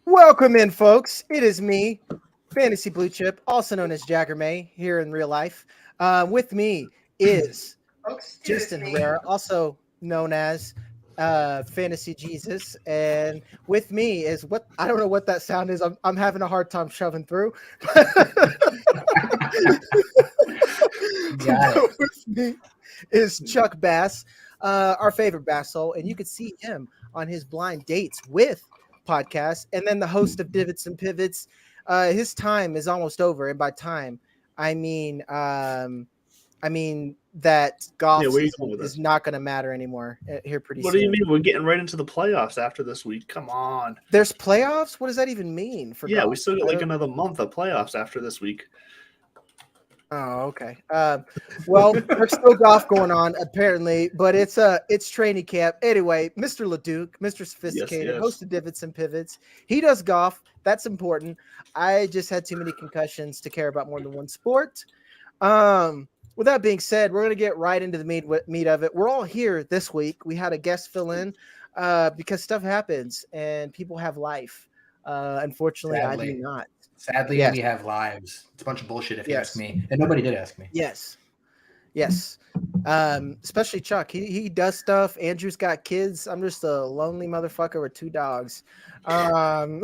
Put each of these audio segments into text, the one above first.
Welcome in, folks. It is me, Fantasy Blue Chip, also known as Jagger here in real life. With me is Justin Herrera, also known as Fantasy Jesus, and with me is what I don't know what that sound is. I'm having a hard time shoving through. With me is Chuck Bass, our favorite Bass-hole, and you can see him on his blind dates with podcast, and then the host of Divots and Pivots. His time is almost over, and by time I mean that golf is not going to matter anymore here pretty soon. What do you mean? We're getting right into the playoffs after this week. Come on. There's playoffs? What does that even mean for golf? We still got like another month of playoffs after this week. Oh, okay. Well, there's still golf going on apparently, but it's training camp. Anyway, Mr. LeDuc, Mr. Sophisticated, host of Divots and Pivots. He does golf. That's important. I just had too many concussions to care about more than one sport. With that being said, we're going to get right into the meat of it. We're all here this week. We had a guest fill in because stuff happens and people have life. Unfortunately, Sadly. I do not. Sadly, we have lives. It's a bunch of bullshit if you ask me. And nobody did ask me. Yes. Especially Chuck. He does stuff. Andrew's got kids. I'm just a lonely motherfucker with 2 dogs. And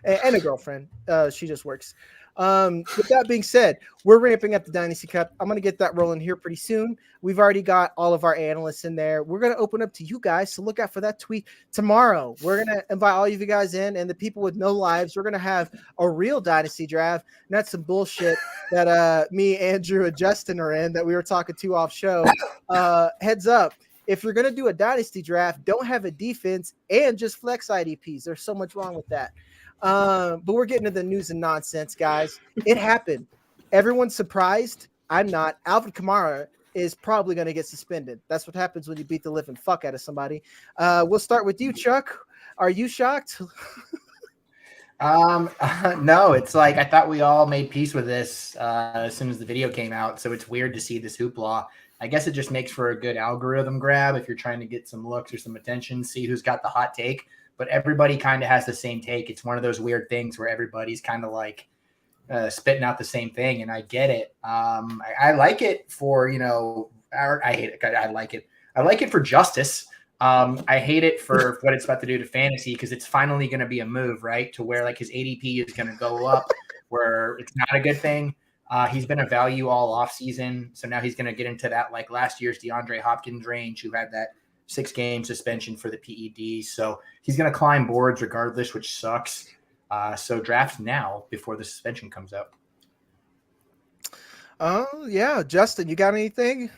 a girlfriend. She just works. With that being said, we're ramping up the Dynasty Cup. I'm going to get that rolling here pretty soon. We've already got all of our analysts in there. We're going to open up to you guys, so look out for that tweet tomorrow. We're going to invite all of you guys in, and the people with no lives. We're going to have a real Dynasty draft, not some bullshit that me, Andrew, and Justin are in that we were talking to off show. Heads up. If you're going to do a Dynasty draft, don't have a defense and just flex IDPs. There's so much wrong with that. But we're getting to the news and nonsense, guys. It happened. Everyone's surprised. I'm not. Alvin Kamara is probably going to get suspended. That's what happens when you beat the living fuck out of somebody. We'll start with you, Chuck. Are you shocked? No, it's like I thought we all made peace with this as soon as the video came out. So it's weird to see this hoopla. I guess it just makes for a good algorithm grab if you're trying to get some looks or some attention, see who's got the hot take. But everybody kind of has the same take. It's one of those weird things where everybody's kind of like spitting out the same thing. And I get it. I like it for, I hate it. I like it. I like it for justice. I hate it for what it's about to do to fantasy because it's finally going to be a move, right? To where like his ADP is going to go up where it's not a good thing. He's been a value all off season. So now he's going to get into that like last year's DeAndre Hopkins range who had that 6-game suspension for the PED. So he's going to climb boards regardless, which sucks. So draft now before the suspension comes out. Oh, yeah. Justin, you got anything?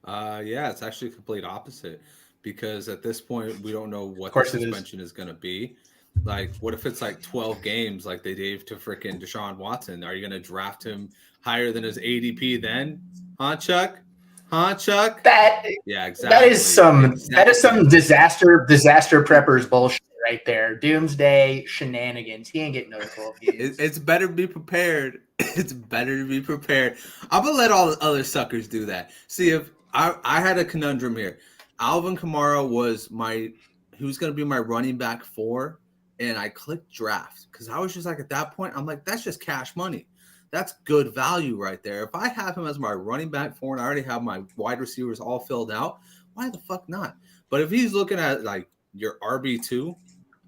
Yeah, it's actually a complete opposite because at this point, we don't know what the suspension is going to be. Like, what if it's like 12 games like they gave to freaking Deshaun Watson? Are you going to draft him higher than his ADP then? Huh, Chuck? Yeah, exactly. That is some disaster preppers bullshit right there. Doomsday shenanigans. He ain't getting no 12 games. It's better to be prepared. It's better to be prepared. I'm gonna let all the other suckers do that. See, if I had a conundrum here. Alvin Kamara was who's gonna be my running back 4, and I clicked draft because I was just like at that point, I'm like, that's just cash money. That's good value right there. If I have him as my running back 4 and I already have my wide receivers all filled out, why the fuck not? But if he's looking at like your RB2,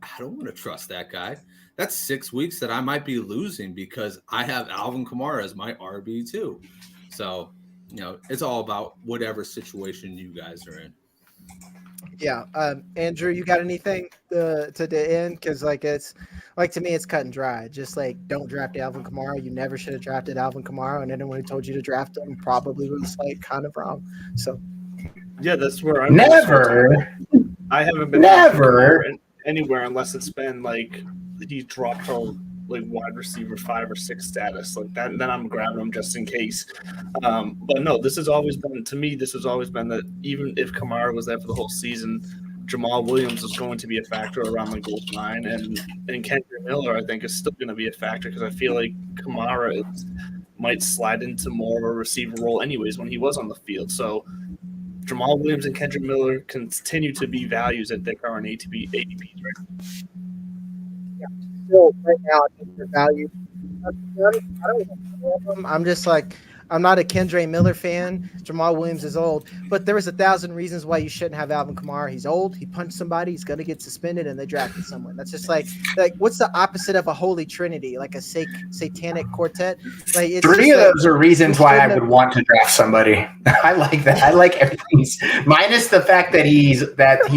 I don't want to trust that guy. That's 6 weeks that I might be losing because I have Alvin Kamara as my RB2. So it's all about whatever situation you guys are in. Yeah. Andrew, you got anything to end? Because to me, it's cut and dry. Just like, don't draft Alvin Kamara. You never should have drafted Alvin Kamara, and anyone who told you to draft him probably was like kind of wrong. So yeah, that's where I'm. Never. I haven't been anywhere unless it's been like he dropped to like wide receiver 5 or 6 status like that, and then I'm grabbing him just in case. But no, this has always been that even if Kamara was there for the whole season, Jamal Williams is going to be a factor around the goal line, and Kendrick Miller I think is still going to be a factor because I feel like Kamara might slide into more of a receiver role anyways when he was on the field. So Jamal Williams and Kendrick Miller continue to be values at their current ADPs right now. Still, right now, I think they're valued. I don't even love them. I'm just like, I'm not a Kendrick Miller fan. Jamal Williams is old, but there was 1,000 reasons why you shouldn't have Alvin Kamara. He's old. He punched somebody. He's gonna get suspended, and they drafted someone. That's just like what's the opposite of a holy trinity? Like a satanic quartet. Like it's 3 of those are reasons why I would want to draft somebody. I like that. I like everything, minus the fact that he's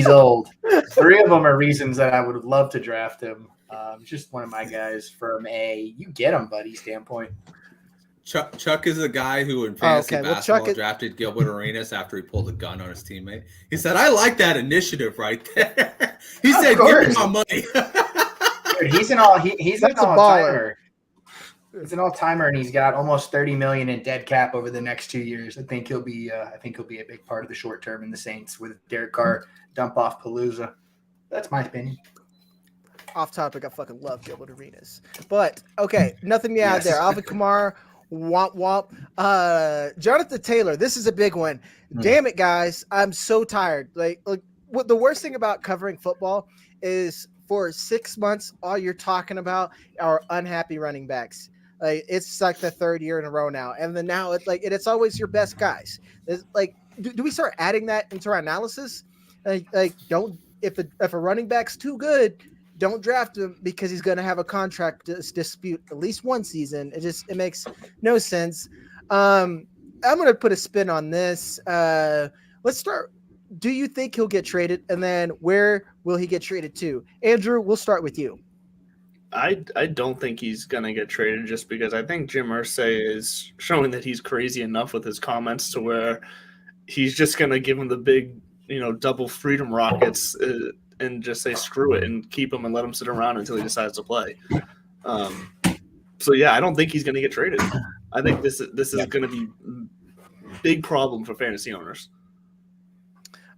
old. 3 of them are reasons that I would love to draft him. Just one of my guys from a you get him, buddy standpoint. Chuck is a guy who in fantasy basketball drafted Gilbert Arenas after he pulled a gun on his teammate. He said, "I like that initiative right there." He said, "Give me my money." Dude, he's an all-timer. He's an all-timer, and he's got almost $30 million in dead cap over the next 2 years. I think he'll be a big part of the short term in the Saints with Derek Carr dump off Palooza. That's my opinion. Off topic, I fucking love Gilbert Arenas. But okay, nothing to add there. Alvin Kamara, womp womp. Jonathan Taylor, this is a big one. Damn it, guys. I'm so tired. Like what the worst thing about covering football is for 6 months, all you're talking about are unhappy running backs. Like it's like the 3rd year in a row now. And then now it's always your best guys. It's like, do we start adding that into our analysis? Don't if a running back's too good, don't draft him because he's going to have a contract dispute at least one season. It makes no sense. I'm going to put a spin on this. Let's start. Do you think he'll get traded? And then where will he get traded to? Andrew, we'll start with you. I don't think he's going to get traded just because I think Jim Irsay is showing that he's crazy enough with his comments to where he's just going to give him the big, double freedom rockets and just say screw it and keep him and let him sit around until he decides to play. So yeah, I don't think he's going to get traded. I think this is going to be a big problem for fantasy owners.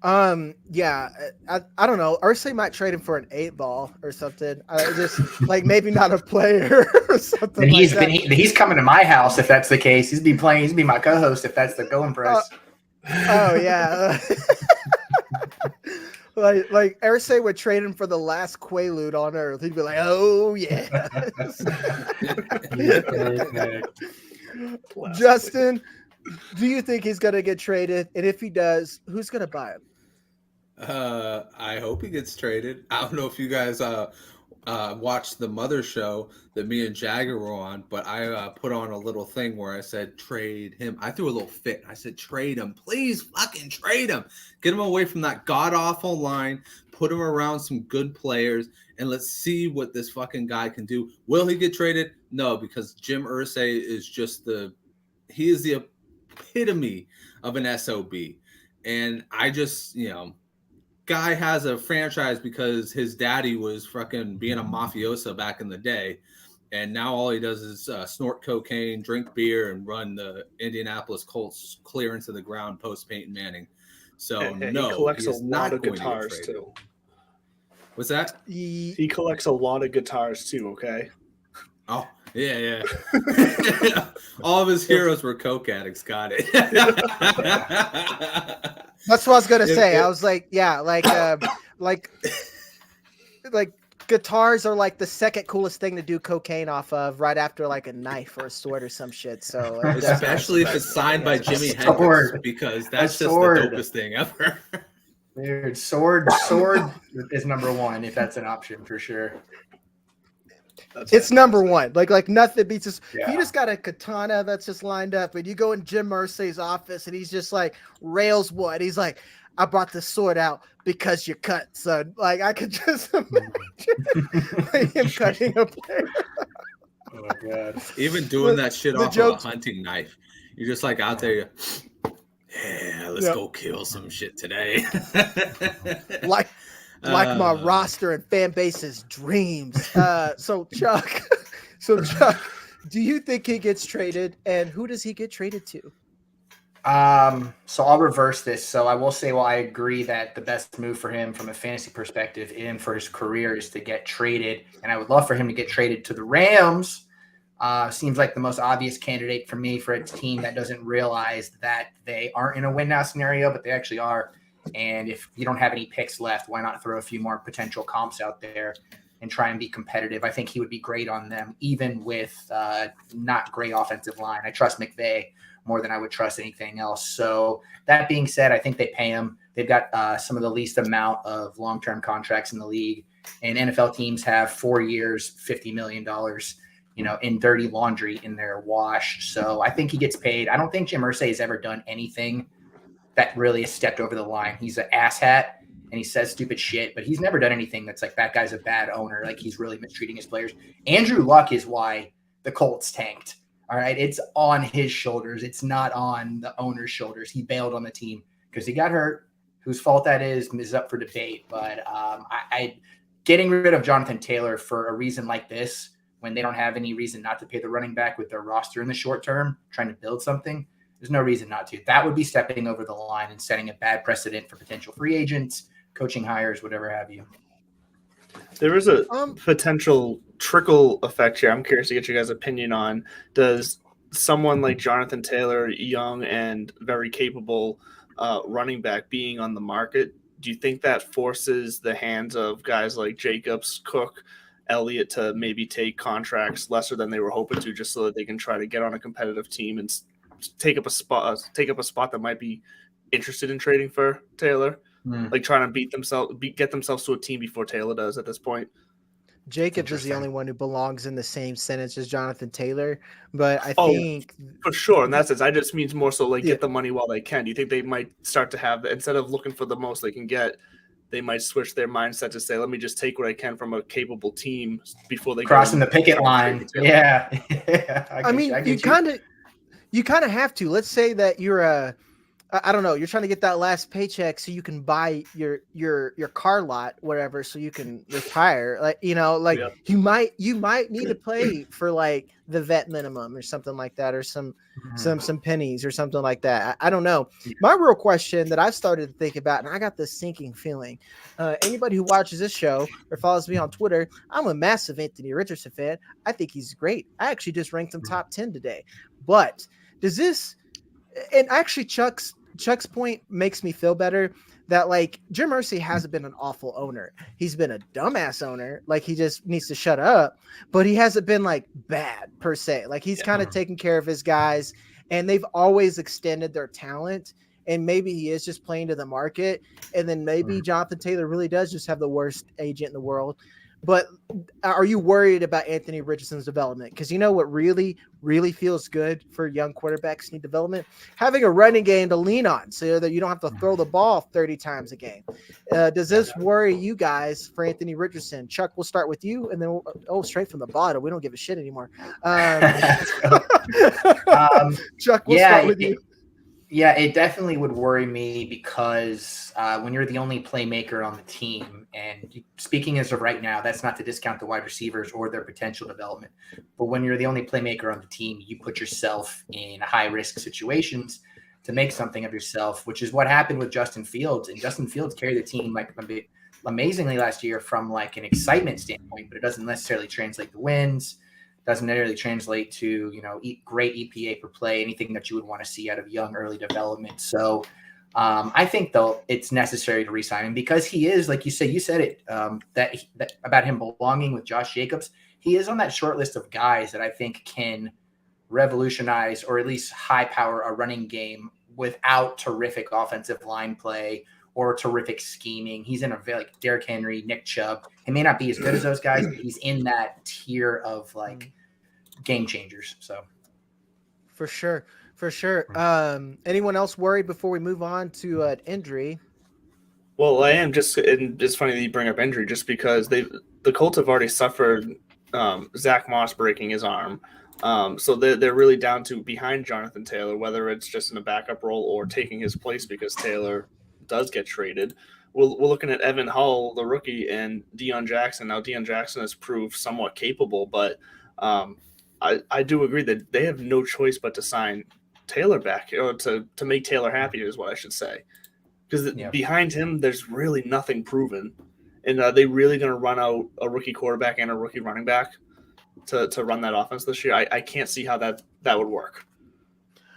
Yeah, I don't know. Irsay might trade him for an 8-ball or something. Just like maybe not a player or something. He's coming to my house if that's the case. He's be my co-host if that's the going price. Oh yeah. Like Irsay would trade him for the last Quaalude on earth. He'd be like, "Oh yeah." Justin, do you think he's gonna get traded? And if he does, who's gonna buy him? I hope he gets traded. I don't know if you guys watched the Mother Show that me and Jagger were on, but I put on a little thing where I said trade him. I threw a little fit. I said trade him, please, fucking trade him. Get him away from that god awful line. Put him around some good players, and let's see what this fucking guy can do. Will he get traded? No, because Jim Irsay is just he is the epitome of an SOB, and I just guy has a franchise because his daddy was fucking being a mafioso back in the day, and now all he does is snort cocaine, drink beer, and run the Indianapolis Colts clear into the ground post Peyton Manning. So he collects a lot of guitars too. What's that? He collects a lot of guitars too. Okay. Oh yeah. All of his heroes were coke addicts. Got it. That's what I was gonna say. I was like, yeah, like guitars are like the second coolest thing to do cocaine off of, right after like a knife or a sword or some shit. So especially if it's signed by Jimi Hendrix, because that's just the dopest thing ever. Dude, sword is number one if that's an option for sure. It's number one. Like nothing beats us. Yeah. You just got a katana that's just lined up, and you go in Jim Irsay's office, and he's just like rails wood. He's like, I brought the sword out because you cut, son. Like I could just imagine him cutting a player. Oh my god! Even doing that shit off jokes- of a hunting knife, you're just like out there. Let's go kill some shit today. like my roster and fan base's dreams. So Chuck, do you think he gets traded, and who does he get traded to? So I'll reverse this. So I will say, well, I agree that the best move for him from a fantasy perspective and for his career is to get traded. And I would love for him to get traded to the Rams. Seems like the most obvious candidate for me for a team that doesn't realize that they aren't in a win now scenario, but they actually are. And if you don't have any picks left, why not throw a few more potential comps out there and try and be competitive? I think he would be great on them, even with not great offensive line. I trust McVay more than I would trust anything else. So that being said, I think they pay him. They've got some of the least amount of long-term contracts in the league, and NFL teams have 4 years, $50 million, in dirty laundry in their wash. So I think he gets paid. I don't think Jim Irsay has ever done anything that really has stepped over the line. He's an asshat and he says stupid shit, but he's never done anything that's like, that guy's a bad owner. Like he's really mistreating his players. Andrew Luck is why the Colts tanked. All right. It's on his shoulders. It's not on the owner's shoulders. He bailed on the team because he got hurt. Whose fault that is up for debate. But I getting rid of Jonathan Taylor for a reason like this, when they don't have any reason not to pay the running back with their roster in the short term, trying to build something, there's no reason not to. That would be stepping over the line and setting a bad precedent for potential free agents, coaching hires, whatever have you. There is a potential trickle effect here. I'm curious to get your guys' opinion on. Does someone like Jonathan Taylor, young and very capable running back, being on the market, do you think that forces the hands of guys like Jacobs, Cook, Elliott to maybe take contracts lesser than they were hoping to, just so that they can try to get on a competitive team and take up a spot that might be interested in trading for Taylor? Like trying to get themselves to a team before Taylor does at this point. Jacobs is the only one who belongs in the same sentence as Jonathan Taylor, but I think for sure in that sense, I just means more so like get the money while they can. Do you think they might start to have, instead of looking for the most they can get, they might switch their mindset to say, let me just take what I can from a capable team before they crossing the picket line? Yeah. I mean, you kind of have to. Let's say that you're I don't know, you're trying to get that last paycheck so you can buy your car lot, whatever, so you can retire. You might need to play for like the vet minimum or something like that, or some pennies or something like that. I don't know. My real question that I've started to think about, and I got this sinking feeling. Anybody who watches this show or follows me on Twitter, I'm a massive Anthony Richardson fan. I think he's great. I actually just ranked him top 10 today. But does this, and actually Chuck's point makes me feel better, that like Jim Irsay hasn't been an awful owner. He's been a dumbass owner. Like he just needs to shut up, but he hasn't been like bad per se. Like he's kind of taking care of his guys, and they've always extended their talent. And maybe he is just playing to the market. And then maybe Jonathan Taylor really does just have the worst agent in the world. But are you worried about Anthony Richardson's development? Because you know what really, really feels good for young quarterbacks need development? Having a running game to lean on so that you don't have to throw the ball 30 times a game. Does this worry you guys for Anthony Richardson? Chuck, we'll start with you, and then straight from the bottom. We don't give a shit anymore. Chuck, we'll start with you. Yeah, it definitely would worry me because when you're the only playmaker on the team, and speaking as of right now, that's not to discount the wide receivers or their potential development, but when you're the only playmaker on the team, you put yourself in high-risk situations to make something of yourself, which is what happened with Justin Fields. And Justin Fields carried the team like amazingly last year from like an excitement standpoint, but it doesn't necessarily translate to wins. Doesn't necessarily translate to, great EPA per play, anything that you would want to see out of young early development. So I think, though, it's necessary to re-sign him because he is, like you said it, that about him belonging with Josh Jacobs. He is on that short list of guys that I think can revolutionize or at least high power a running game without terrific offensive line play or terrific scheming. He's in a very like Derrick Henry, Nick Chubb. He may not be as good as those guys, but he's in that tier of like game changers. So for sure. Anyone else worried before we move on to an injury? Well, I am just, and it's funny that you bring up injury just because the Colts have already suffered Zach Moss breaking his arm. So they're really down to behind Jonathan Taylor, whether it's just in a backup role or taking his place because Taylor does get traded. We're looking at Evan Hull, the rookie, and Deion Jackson. Now, Deion Jackson has proved somewhat capable, but I do agree that they have no choice but to sign Taylor back, or to make Taylor happy is what I should say. Because behind him, there's really nothing proven. And are they really going to run out a rookie quarterback and a rookie running back to run that offense this year? I can't see how that would work.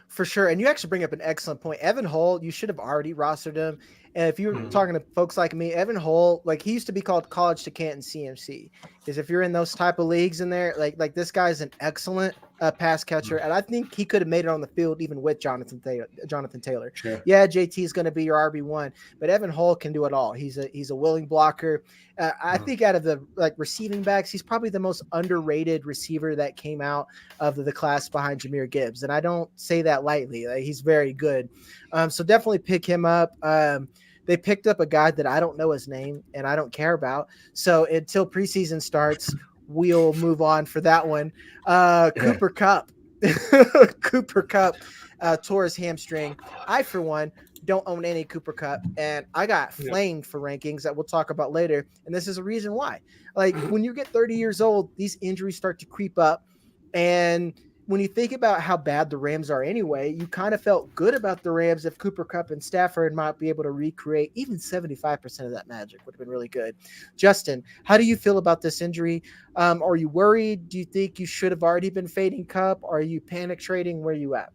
For sure. And you actually bring up an excellent point. Evan Hull, you should have already rostered him. And if you're talking to folks like me, Evan Hull, like he used to be called College to Canton CMC. Because if you're in those type of leagues in there, like this guy's an excellent pass catcher. And I think he could have made it on the field even with Jonathan Taylor. Sure. Yeah, JT is going to be your RB1, but Evan Hull can do it all. He's a willing blocker. I think out of the like receiving backs, he's probably the most underrated receiver that came out of the class behind Jahmyr Gibbs. And I don't say that lightly. Like, he's very good. So definitely pick him up. They picked up a guy that I don't know his name and I don't care about. So until preseason starts, we'll move on for that one. Cooper Kupp. Cooper Kupp tore his hamstring. I, for one, don't own any Cooper Kupp, and I got flamed for rankings that we'll talk about later. And this is a reason why. Like, when you get 30 years old, these injuries start to creep up. And when you think about how bad the Rams are anyway, you kind of felt good about the Rams if Cooper Kupp and Stafford might be able to recreate even 75% of that magic. Would have been really good. Justin, how do you feel about this injury? Are you worried? Do you think you should have already been fading Kupp? Are you panic trading? Where are you at?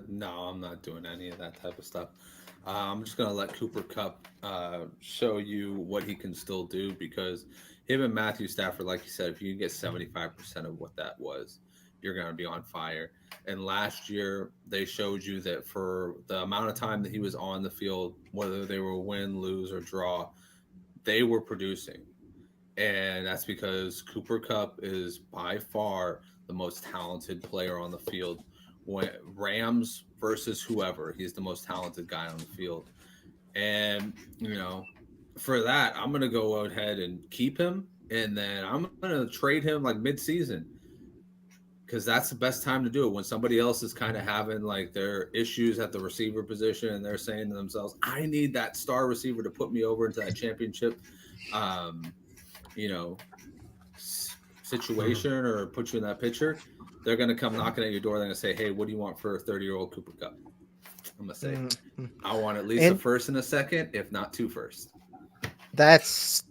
No, I'm not doing any of that type of stuff. I'm just going to let Cooper Kupp show you what he can still do, because him and Matthew Stafford, like you said, if you can get 75% of what that was, you're going to be on fire. And last year, they showed you that for the amount of time that he was on the field, whether they were win, lose, or draw, they were producing. And that's because Cooper Kupp is by far the most talented player on the field. When Rams versus whoever, he's the most talented guy on the field. And, you know, for that, I'm going to go ahead and keep him, and then I'm going to trade him like mid-season, because that's the best time to do it when somebody else is kind of having like their issues at the receiver position, and they're saying to themselves, I need that star receiver to put me over into that championship, situation, or put you in that picture. They're going to come knocking at your door. They're going to say, hey, what do you want for a 30-year-old Cooper Kupp? I'm going to say, I want at least a first and a second, if not 2 firsts. That's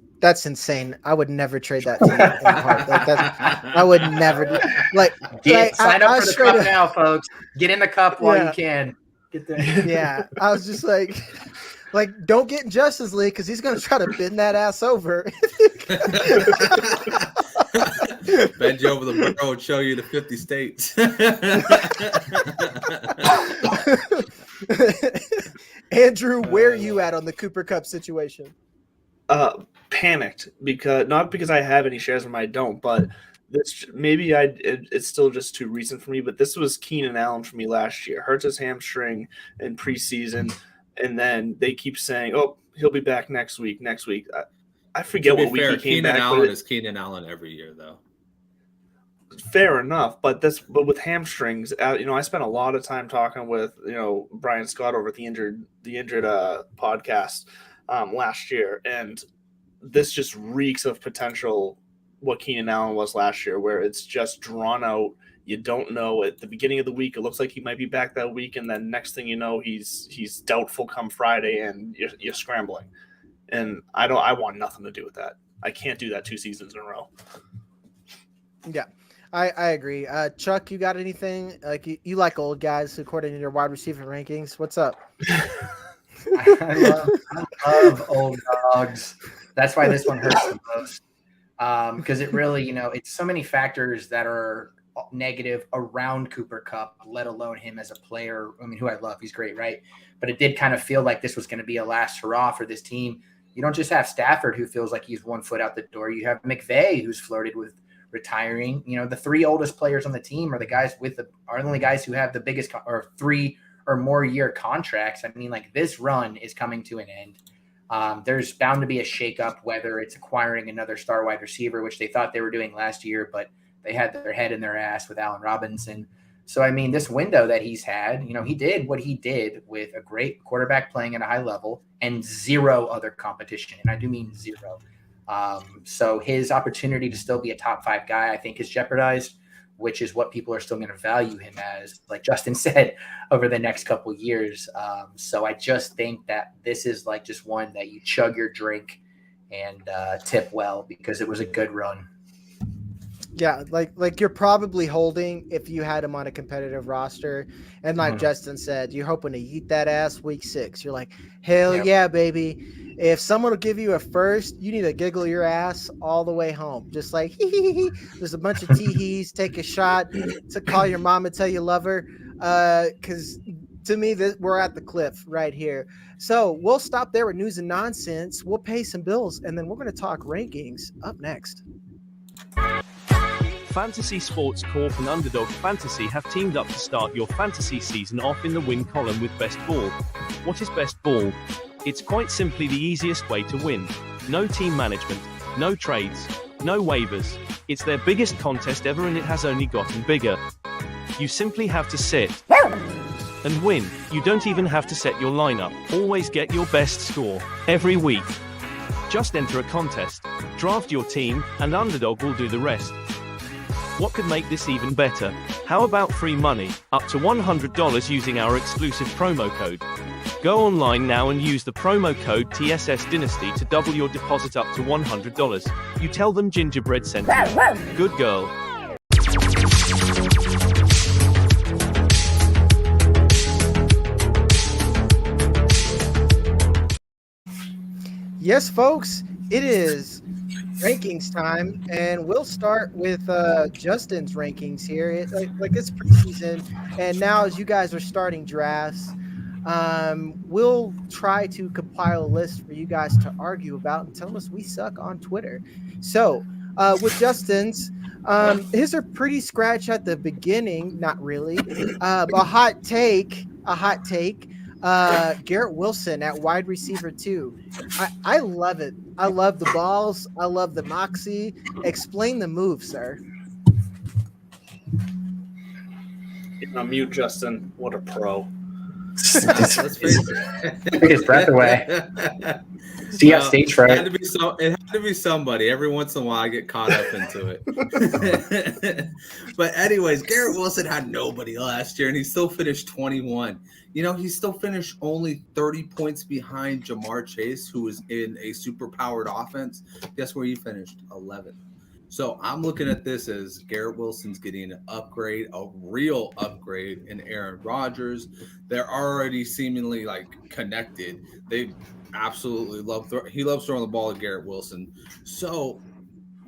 insane. I would never trade that to you in the heart. Like that, I would never do. Sign up for the Kupp now, folks. Get in the Kupp while you can. Get there. Yeah, I was just like, don't get in Justice League because he's gonna try to bend that ass over. Bend you over the barrel and show you the 50 states. Andrew, where are you at on the Cooper Kupp situation? Panicked, not because I have any shares of them, I don't, but this it's still just too recent for me. But this was Keenan Allen for me last year. Hurts his hamstring in preseason, and then they keep saying, "Oh, he'll be back next week." I forget what week he came Keenan back. Allen is Keenan Allen every year, though. Fair enough, but with hamstrings, I spent a lot of time talking with Brian Scott over at the injured podcast last year, and this just reeks of potential what Keenan Allen was last year, where it's just drawn out. You don't know at the beginning of the week. It looks like he might be back that week, and then next thing you know, he's doubtful come Friday, and you're scrambling. And I want nothing to do with that. I can't do that 2 seasons in a row. Yeah, I agree. Chuck, you got anything? Like you like old guys according to your wide receiver rankings? What's up? I love old dogs. That's why this one hurts the most. Because it really, it's so many factors that are negative around Cooper Kupp, let alone him as a player. I mean, who I love, he's great, right? But it did kind of feel like this was going to be a last hurrah for this team. You don't just have Stafford, who feels like he's 1 foot out the door. You have McVay, who's flirted with retiring. You know, the 3 oldest players on the team are the only guys who have the biggest or 3 or more year contracts. I mean, like, this run is coming to an end. There's bound to be a shakeup, whether it's acquiring another star wide receiver, which they thought they were doing last year, but they had their head in their ass with Allen Robinson. So, I mean, this window that he's had, you know, he did what he did with a great quarterback playing at a high level and 0 other competition. And I do mean 0. So his opportunity to still be a top 5 guy, I think, is jeopardized, which is what people are still going to value him as, like Justin said, over the next couple of years. So I just think that this is like just one that you chug your drink and tip well, because it was a good run. Yeah, like you're probably holding if you had him on a competitive roster. And like Justin said, you're hoping to eat that ass week 6. You're like, hell yeah, baby. If someone will give you a first, you need to giggle your ass all the way home. Just like, there's a bunch of tee-hees, take a shot to call your mom and tell you love her. Because to me, we're at the cliff right here. So we'll stop there with news and nonsense. We'll pay some bills, and then we're going to talk rankings up next. Fantasy Sports Corp and Underdog Fantasy have teamed up to start your fantasy season off in the win column with Best Ball. What is Best Ball? It's quite simply the easiest way to win. No team management, no trades, no waivers. It's their biggest contest ever, and it has only gotten bigger. You simply have to sit and win. You don't even have to set your lineup. Always get your best score every week. Just enter a contest, draft your team, and Underdog will do the rest. What could make this even better? How about free money, up to $100 using our exclusive promo code? Go online now and use the promo code TSS Dynasty to double your deposit up to $100. You tell them Gingerbread sent you. Good girl. Yes, folks, it is rankings time, and we'll start with Justin's rankings here. It's preseason, and now as you guys are starting drafts, we'll try to compile a list for you guys to argue about and tell us we suck on Twitter. So with Justin's, his are pretty scratch at the beginning, not really. A hot take. Garrett Wilson at wide receiver 2. I love it. I love the balls. I love the moxie. Explain the move, sir. Mute Justin. What a pro. Let's face it. Took his breath away. So you got stage fright. It had to be somebody. Every once in a while, I get caught up into it. But anyways, Garrett Wilson had nobody last year, and he still finished 21. You know, he still finished only 30 points behind Jamar Chase, who was in a super-powered offense. Guess where he finished? 11. So I'm looking at this as Garrett Wilson's getting an upgrade, a real upgrade in Aaron Rodgers. They're already seemingly like connected. They absolutely he loves throwing the ball at Garrett Wilson. So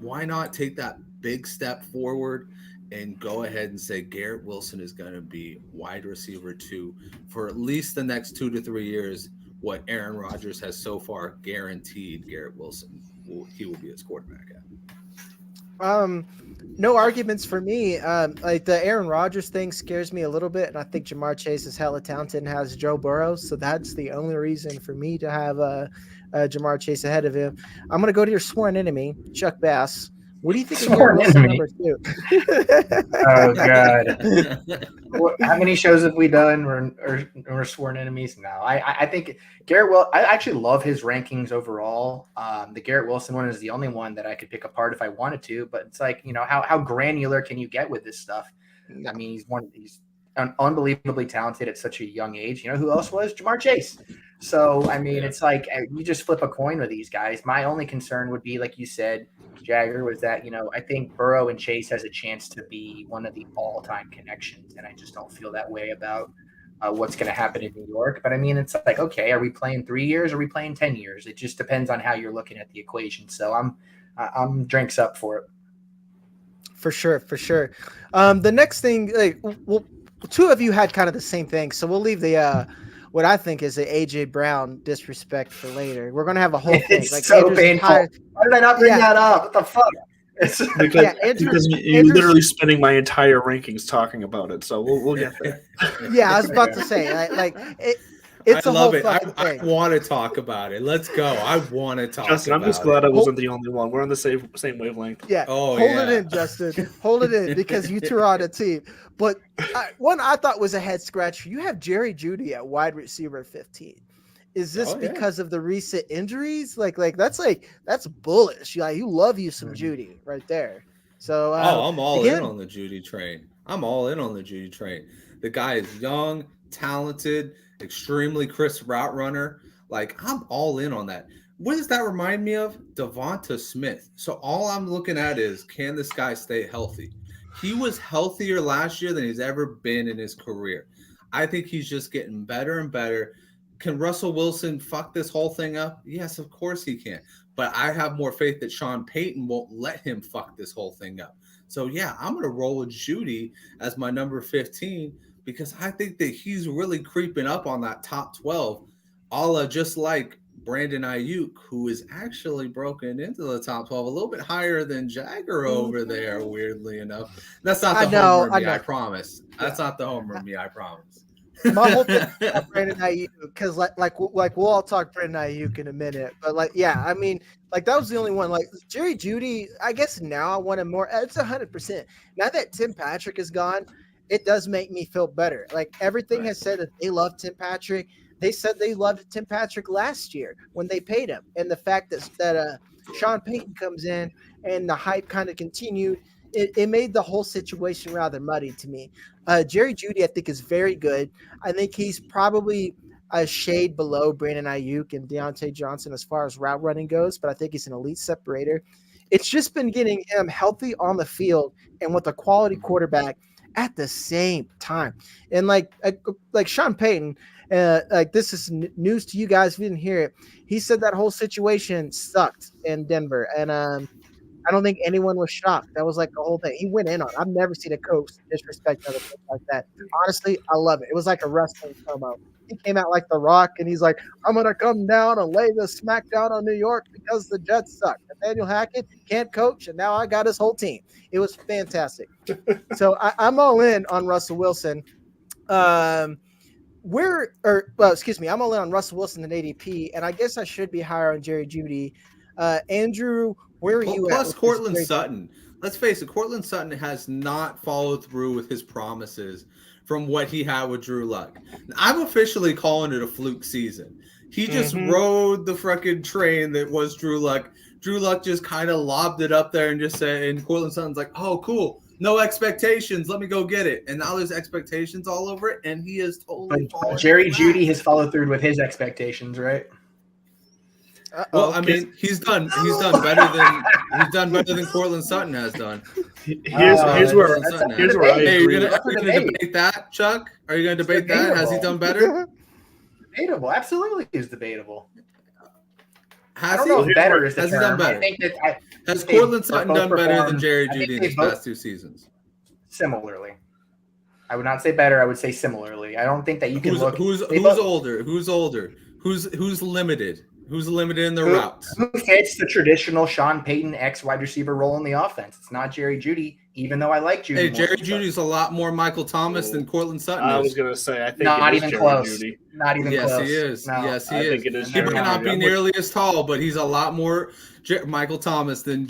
why not take that big step forward and go ahead and say Garrett Wilson is going to be wide receiver 2 for at least the next 2 to 3 years. What Aaron Rodgers has so far guaranteed Garrett Wilson he will be his quarterback at. No arguments for me. Like the Aaron Rodgers thing scares me a little bit, and I think Jamar Chase is hella talented and has Joe Burrow, so that's the only reason for me to have Jamar Chase ahead of him. I'm gonna go to your sworn enemy, Chuck Bass. What do you think of Garrett Wilson number 2? Oh God! How many shows have we done? We're sworn enemies now. I think Garrett. I actually love his rankings overall. The Garrett Wilson one is the only one that I could pick apart if I wanted to. But it's like, you know, how granular can you get with this stuff? I mean, he's unbelievably talented at such a young age. You know who else was? Jamar Chase. So I mean, it's like you just flip a coin with these guys. My only concern would be, like you said, Jagger, was that, you know, I think Burrow and Chase has a chance to be one of the all-time connections, and I just don't feel that way about what's going to happen in New York. But I mean, it's like, okay, are we playing 3 years? Or are we playing 10 years? It just depends on how you're looking at the equation. So I'm drinks up for it. For sure. The next thing, like, well, two of you had kind of the same thing, so we'll leave the what I think is the AJ Brown disrespect for later. We're gonna have a whole thing. It's like so Andrew's painful. entire- Why did I not bring that up? What the fuck? Because you're literally spending my entire rankings talking about it, so we'll get there. Yeah, I was about to say, it's I a love whole it. I fucking thing. want to talk about it. Let's go. I want to talk Justin, about I'm just glad it. I wasn't the only one. We're on the same wavelength. Yeah, Oh, hold yeah. it in, Justin. Hold it in, because you two are on a team. But one I thought was a head scratcher. You have Jerry Jeudy at wide receiver 15. Is this because of the recent injuries? Like that's bullish. You love you some Jeudy right there. So I'm all in on the Jeudy train. The guy is young, talented, extremely crisp route runner. Like, I'm all in on that. What does that remind me of? Devonta Smith. So all I'm looking at is, can this guy stay healthy? He was healthier last year than he's ever been in his career. I think he's just getting better and better. Can Russell Wilson fuck this whole thing up? Yes, of course he can. But I have more faith that Sean Payton won't let him fuck this whole thing up. So, yeah, I'm going to roll with Jeudy as my number 15 because I think that he's really creeping up on that top 12, just like Brandon Ayuk, who is actually broken into the top 12 a little bit higher than Jagger over there, weirdly enough. That's not the homer me, I promise. That's not the homer me, I promise. My whole thing about Brandon Ayuk, because like we'll all talk Brandon Ayuk in a minute, but I mean, that was the only one. Like Jerry Jeudy, I guess now I want him more. It's 100%. Now that Tim Patrick is gone, it does make me feel better. Like everything has said that they love Tim Patrick. They said they loved Tim Patrick last year when they paid him, and the fact that Sean Payton comes in and the hype kind of continued. It made the whole situation rather muddy to me. Jerry Jeudy, I think, is very good. I think he's probably a shade below Brandon Ayuk and Deontay Johnson as far as route running goes, but I think he's an elite separator. It's just been getting him healthy on the field and with a quality quarterback at the same time. And like Sean Payton, this is news to you guys if you didn't hear it. He said that whole situation sucked in Denver, and I don't think anyone was shocked. That was like the whole thing. He went in on it. I've never seen a coach disrespect other people like that. Honestly, I love it. It was like a wrestling promo. He came out like The Rock, and he's like, I'm going to come down and lay the smack down on New York because the Jets suck. Nathaniel Hackett can't coach, and now I got his whole team. It was fantastic. So I'm all in on Russell Wilson. I'm all in on Russell Wilson and ADP, and I guess I should be higher on Jerry Jeudy. Andrew, where are you plus at? Courtland Sutton. Let's face it, Courtland Sutton has not followed through with his promises from what he had with Drew Luck. I'm officially calling it a fluke season. He just rode the freaking train that was Drew Luck. Drew Luck just kind of lobbed it up there and just said, and Courtland Sutton's like, oh, cool. No expectations. Let me go get it. And now there's expectations all over it, and he is totally falling. Jerry Jeudy has followed through with his expectations, right? Well, I mean, he's done better than Courtland Sutton has done. Here's where I agree. Are you gonna debate that, Chuck? Are you gonna debate that? Has he done better? Debatable, absolutely is debatable. Has I don't know if better is the Has term. he done better? I think that Has Courtland Sutton done better than Jerry Jeudy in these past 2 seasons? Similarly. I would not say better. I would say similarly. I don't think that you can look. Who's older? Who's limited? Who's limited in the routes? Who fits the traditional Sean Payton X wide receiver role in the offense? It's not Jerry Jeudy, even though I like Jeudy. Hey, Jerry Judy's a lot more Michael Thomas than Courtland Sutton. I was gonna say, I think not even Jerry close. Jeudy. Not even yes, close. He is. No. Yes, he I is. think it is He Jerry might not Jeudy. be nearly as tall, but he's a lot more Michael Thomas than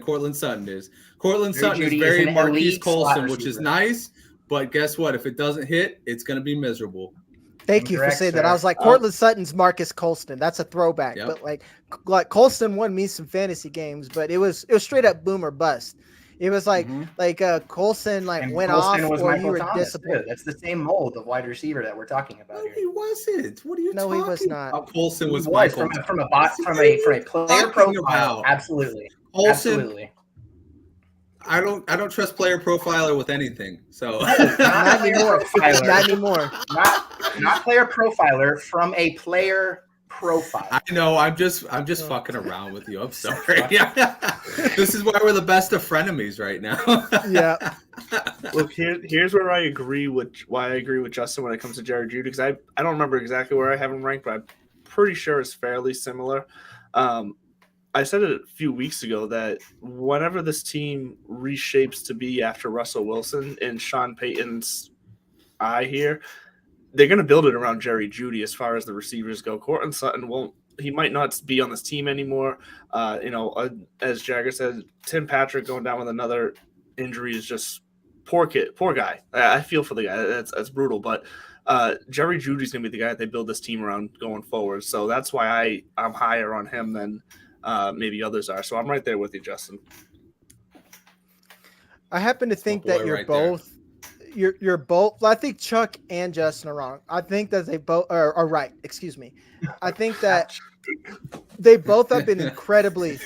Courtland Sutton is. Courtland Sutton is very Marquise Colston, which is nice. But guess what? If it doesn't hit, it's going to be miserable. Thank you for saying that. I was like, Courtland Sutton's Marcus Colston. That's a throwback. Yep. But like Colston won me some fantasy games, but it was straight up boom or bust. It was like Colston went Colston off, was or Michael you were Thomas, disappointed. too. That's the same mold of wide receiver that we're talking about here. He wasn't. What are you talking about? No, he was not. Colston was Michael from a player profile. Absolutely. Colston, absolutely. I don't trust player profiler with anything. So not anymore. Not anymore. Not player profiler from a player profile. I know. I'm just fucking around with you. I'm sorry. This is why we're the best of frenemies right now. Yeah. Look, here's where I agree with Justin when it comes to Jerry Jeudy, because I don't remember exactly where I have him ranked, but I'm pretty sure it's fairly similar. I said it a few weeks ago that whenever this team reshapes to be after Russell Wilson and Sean Payton's eye here, they're going to build it around Jerry Jeudy as far as the receivers go. Courtland Sutton he might not be on this team anymore. As Jagger said, Tim Patrick going down with another injury is just poor guy. I feel for the guy. That's brutal, but Jerry Jeudy's going to be the guy that they build this team around going forward. So that's why I'm higher on him than maybe others are. So I'm right there with you, Justin. I happen to think that you're both. You're both. I think Chuck and Justin are wrong. I think that they both are right. Excuse me. I think that they both have been incredibly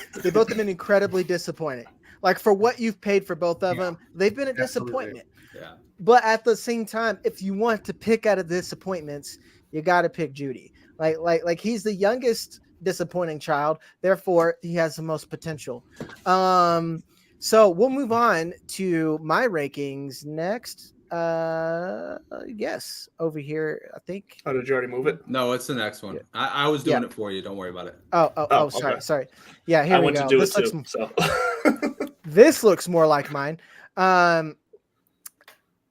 disappointing. Like, for what you've paid for both of them, they've been a disappointment. Yeah. But at the same time, if you want to pick out of disappointments, you got to pick Jeudy. Like he's the youngest disappointing child, therefore he has the most potential. So we'll move on to my rankings next. Yes, over here, I think. Oh, did you already move it? No, it's the next one. I was doing it for you. Don't worry about it. Oh, sorry. Yeah, here we go. I went to do it too. So this looks more like mine. I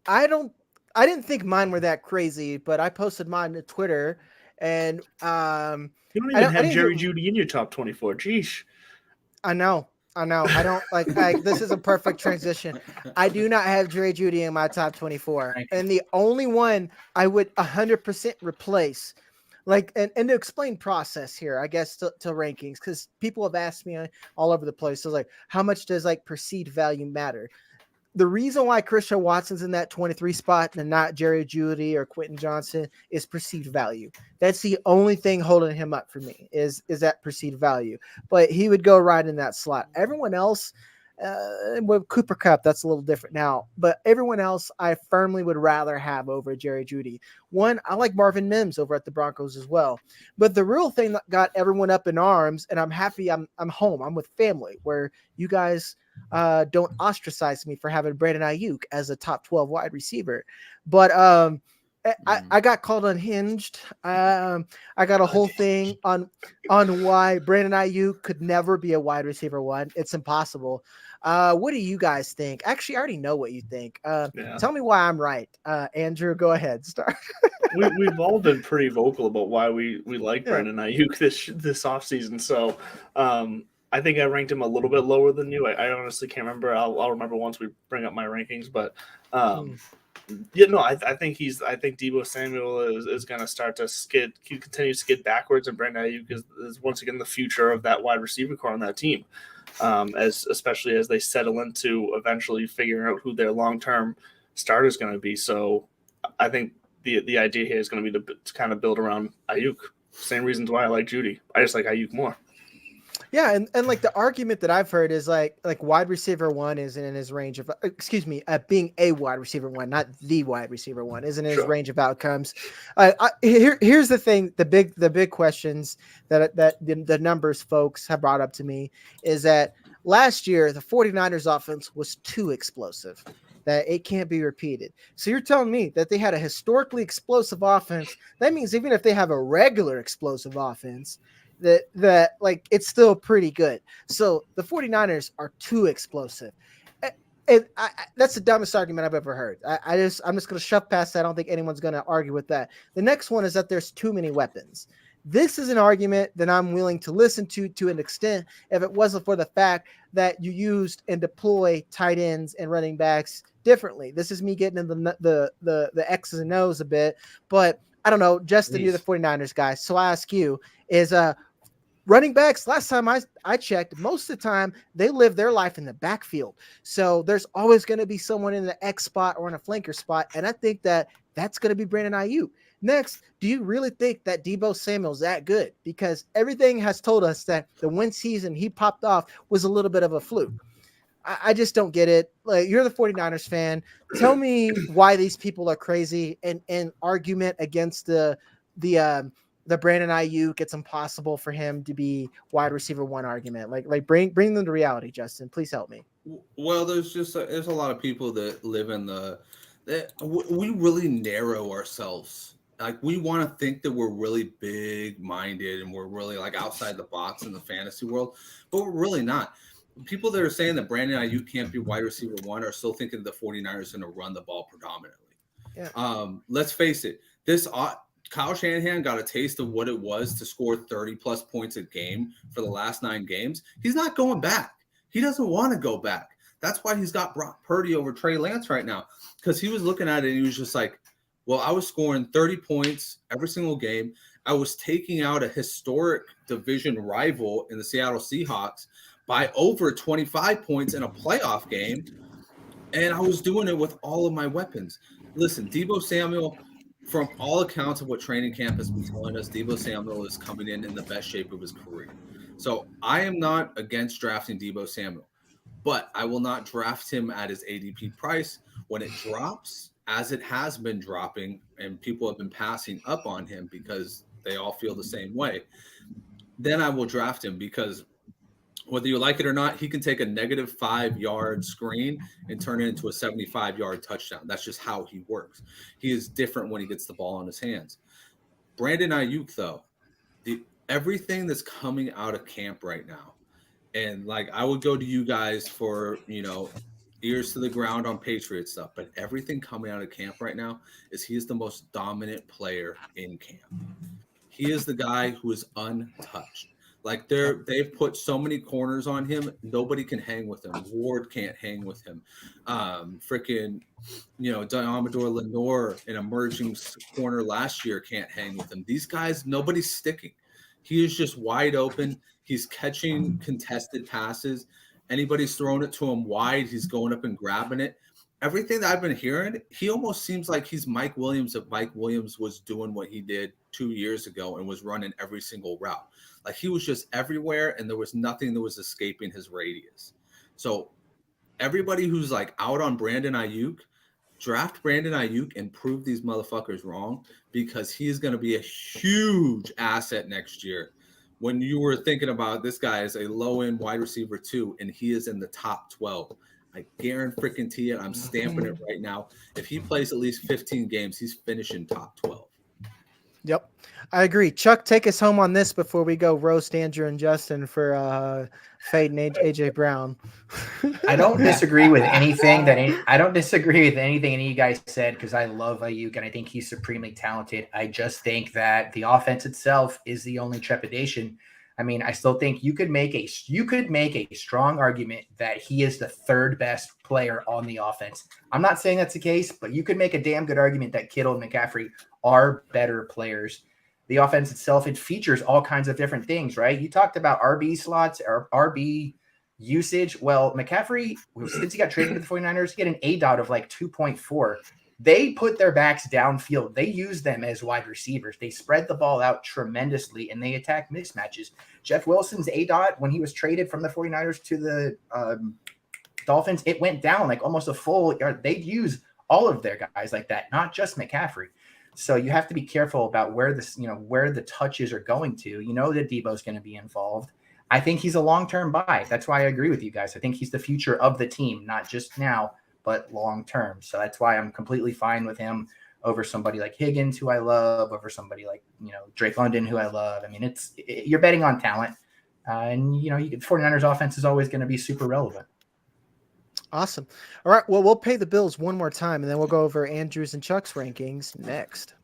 didn't think mine were that crazy, but I posted mine to Twitter, and you don't even have Jerry Jeudy in your top 24. Jeesh. I know. I don't like this is a perfect transition. I do not have Jerry Jeudy in my top 24. And the only one I would 100% replace, and to explain process here, I guess, to rankings, because people have asked me all over the place. So, like, how much does perceived value matter? The reason why Christian Watson's in that 23 spot and not Jerry Jeudy or Quentin Johnson is perceived value. That's the only thing holding him up for me is that perceived value. But he would go right in that slot. Everyone else, with Cooper Kupp, that's a little different now. But everyone else, I firmly would rather have over Jerry Jeudy. One, I like Marvin Mims over at the Broncos as well. But the real thing that got everyone up in arms, and I'm happy I'm home. I'm with family, where you guys don't ostracize me for having Brandon Ayuk as a top 12 wide receiver. But I got called unhinged. I got a whole thing on why Brandon Ayuk could never be a wide receiver one. It's impossible. What do you guys think? Actually, I already know what you think. Tell me why I'm right. Andrew, go ahead. Start. We've all been pretty vocal about why we like Brandon Ayuk this offseason. So I think I ranked him a little bit lower than you. I honestly can't remember. I'll remember once we bring up my rankings. But I think Deebo Samuel is going to start to continue to skid backwards, and Brandon Ayuk is once again the future of that wide receiver core on that team. Especially as they settle into eventually figuring out who their long-term starter is going to be. So I think the idea here is going to be to kind of build around Ayuk. Same reasons why I like Jeudy. I just like Ayuk more. Yeah, and like the argument that I've heard is like wide receiver one isn't in his range of being a wide receiver one, not the wide receiver one, isn't in his range of outcomes. Here's the thing: the big questions that the numbers folks have brought up to me is that last year the 49ers offense was too explosive, that it can't be repeated. So you're telling me that they had a historically explosive offense. That means even if they have a regular explosive offense, that like it's still pretty good. So the 49ers are too explosive. And that's the dumbest argument I've ever heard. I'm just going to shove past that. I don't think anyone's going to argue with that. The next one is that there's too many weapons. This is an argument that I'm willing to listen to an extent if it wasn't for the fact that you used and deploy tight ends and running backs differently. This is me getting in the X's and O's a bit, but I don't know. Justin, you're the 49ers guy. So I ask you, is running backs, last time I checked, most of the time they live their life in the backfield. So there's always going to be someone in the X spot or in a flanker spot. And I think that's going to be Brandon Ayuk. Next, do you really think that Deebo Samuel's that good? Because everything has told us that the one season he popped off was a little bit of a fluke. I just don't get it. Like, you're the 49ers fan. Tell me why these people are crazy and argument against the the Brandon Ayuk, it's impossible for him to be wide receiver 1 argument. Like bring them to reality, Justin. Please help me. Well, there's a lot of people that live in we really narrow ourselves. Like, we want to think that we're really big minded and we're really like outside the box in the fantasy world, but we're really not. People that are saying that Brandon Ayuk can't be wide receiver 1 are still thinking the 49ers are going to run the ball predominantly. Yeah. Let's face it. Kyle Shanahan got a taste of what it was to score 30 plus points a game for the last 9 games. He's not going back. He doesn't want to go back. That's why he's got Brock Purdy over Trey Lance right now, because he was looking at it and he was just like, well, I was scoring 30 points every single game. I was taking out a historic division rival in the Seattle Seahawks by over 25 points in a playoff game, and I was doing it with all of my weapons. Listen, Deebo Samuel, from all accounts of what training camp has been telling us, Deebo Samuel is coming in the best shape of his career. So I am not against drafting Deebo Samuel, but I will not draft him at his ADP price. When it drops, as it has been dropping, and people have been passing up on him because they all feel the same way, then I will draft him, because whether you like it or not, he can take a negative 5-yard screen and turn it into a 75-yard touchdown. That's just how he works. He is different when he gets the ball in his hands. Brandon Ayuk, though, everything that's coming out of camp right now, and like, I would go to you guys for, ears to the ground on Patriot stuff, but everything coming out of camp right now is he is the most dominant player in camp. He is the guy who is untouched. Like, they've put so many corners on him, nobody can hang with him. Ward can't hang with him. Amador Lenore, an emerging corner last year, can't hang with him. These guys, nobody's sticking. He is just wide open. He's catching contested passes. Anybody's throwing it to him wide, he's going up and grabbing it. Everything that I've been hearing, he almost seems like he's Mike Williams, if Mike Williams was doing what he did 2 years ago and was running every single route. Like, he was just everywhere, and there was nothing that was escaping his radius. So everybody who's like out on Brandon Ayuk, draft Brandon Ayuk and prove these motherfuckers wrong, because he is going to be a huge asset next year. When you were thinking about this guy as a low-end wide receiver 2, and he is in the top 12, I guarantee it. I'm stamping it right now. If he plays at least 15 games, he's finishing top 12. Yep, I agree. Chuck, take us home on this before we go roast Andrew and Justin for fading AJ Brown. I don't disagree with anything I don't disagree with anything any of you guys said, because I love Ayuk and I think he's supremely talented. I just think that the offense itself is the only trepidation. I mean, I still think you could make a strong argument that he is the 3rd best player on the offense. I'm not saying that's the case, but you could make a damn good argument that Kittle and McCaffrey are better players. The offense itself, it features all kinds of different things, right? You talked about RB slots or RB usage. Well, McCaffrey, since he got traded to the 49ers, he had an ADOT of like 2.4. They put their backs downfield. They use them as wide receivers. They spread the ball out tremendously, and they attack mismatches. Jeff Wilson's ADOT, when he was traded from the 49ers to the Dolphins, it went down like almost a full yard. They'd use all of their guys like that, not just McCaffrey. So you have to be careful about where the touches are going to. You know that Deebo's going to be involved. I think he's a long-term buy. That's why I agree with you guys. I think he's the future of the team, not just now, but long-term. So that's why I'm completely fine with him over somebody like Higgins, who I love, over somebody like, Drake London, who I love. I mean, you're betting on talent. And 49ers offense is always going to be super relevant. Awesome. All right. Well, we'll pay the bills one more time, and then we'll go over Andrew's and Chuck's rankings next.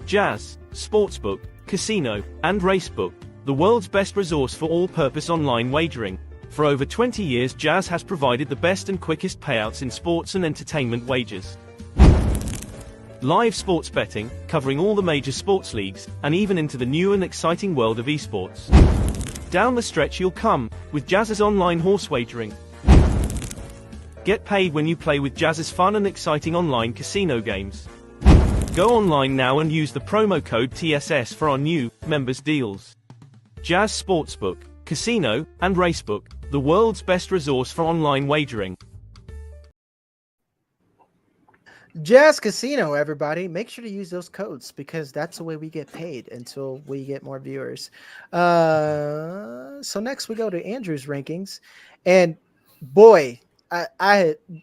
Jazz, Sportsbook, Casino, and Racebook, the world's best resource for all-purpose online wagering. For over 20 years, Jazz has provided the best and quickest payouts in sports and entertainment wagers. Live sports betting, covering all the major sports leagues, and even into the new and exciting world of esports. Down the stretch you'll come, with Jazz's online horse wagering. Get paid when you play with Jazz's fun and exciting online casino games. Go online now and use the promo code TSS for our new members deals. Jazz Sportsbook, Casino, and Racebook, the world's best resource for online wagering. Jazz Casino, everybody. Make sure to use those codes because that's the way we get paid until we get more viewers. So next we go to Andrew's rankings. And boy,